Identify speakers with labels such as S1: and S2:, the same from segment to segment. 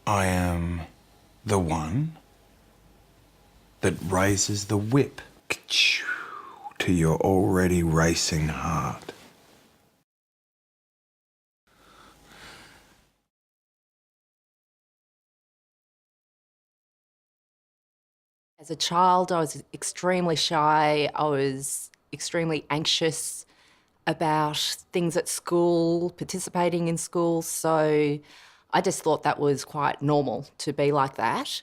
S1: I am the one that raises the whip to your already racing heart.
S2: As a child, I was extremely shy. I was extremely anxious about things at school, participating in school. So I just thought that was quite normal to be like that,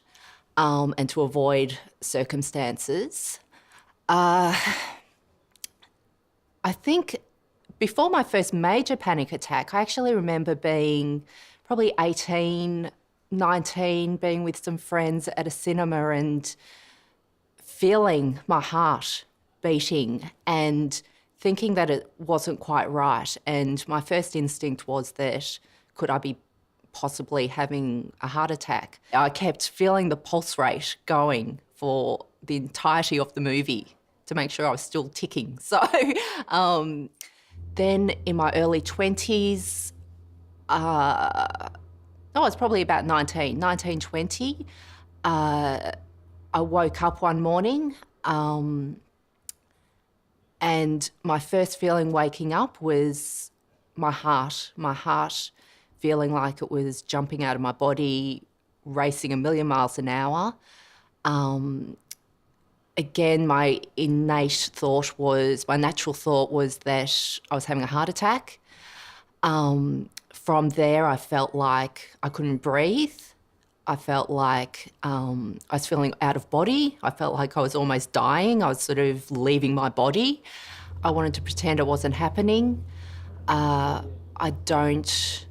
S2: and to avoid circumstances. I think before my first major panic attack, I actually remember being probably 18, 19, being with some friends at a cinema and feeling my heart beating and thinking that it wasn't quite right. And my first instinct was that could I be possibly having a heart attack? I kept feeling the pulse rate going for the entirety of the movie to make sure I was still ticking. So then in my early 20s, I was probably about 19, 20, I woke up one morning and my first feeling waking up was my heart feeling like it was jumping out of my body, racing a million miles an hour. Again, my natural thought was that I was having a heart attack. From there, I felt like I couldn't breathe. I felt like I was feeling out of body. I felt like I was almost dying. I was sort of leaving my body. I wanted to pretend it wasn't happening. I don't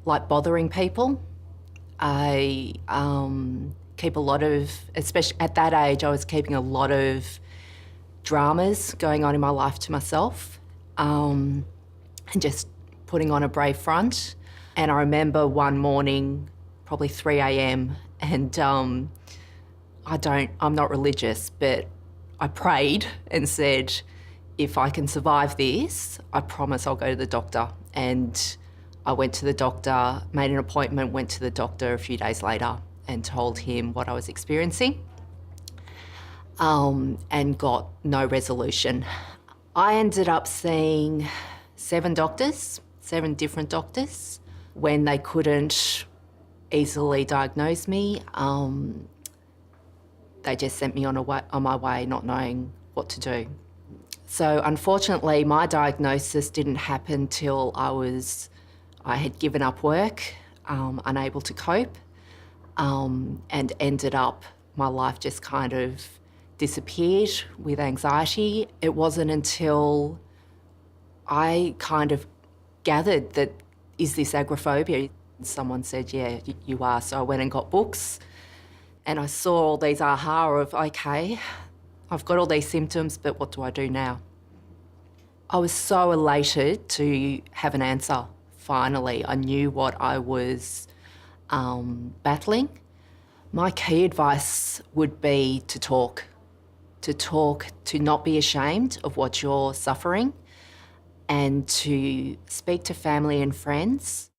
S2: like bothering people. I keep a lot of, especially at that age, I was keeping a lot of dramas going on in my life to myself, and just putting on a brave front. And I remember one morning, probably 3 a.m, and I'm not religious, but I prayed and said, if I can survive this, I promise I'll go to the doctor. And I went to the doctor, made an appointment, went to the doctor a few days later and told him what I was experiencing, and got no resolution. I ended up seeing 7 different doctors. When they couldn't easily diagnose me, they just sent me on my way, not knowing what to do. So unfortunately, my diagnosis didn't happen till I had given up work, unable to cope, and ended up, my life just kind of disappeared with anxiety. It wasn't until I kind of gathered that, is this agoraphobia? Someone said, yeah, you are. So I went and got books and I saw all these aha of, okay, I've got all these symptoms, but what do I do now? I was so elated to have an answer, finally. I knew what I was battling. My key advice would be to talk, to not be ashamed of what you're suffering, and to speak to family and friends.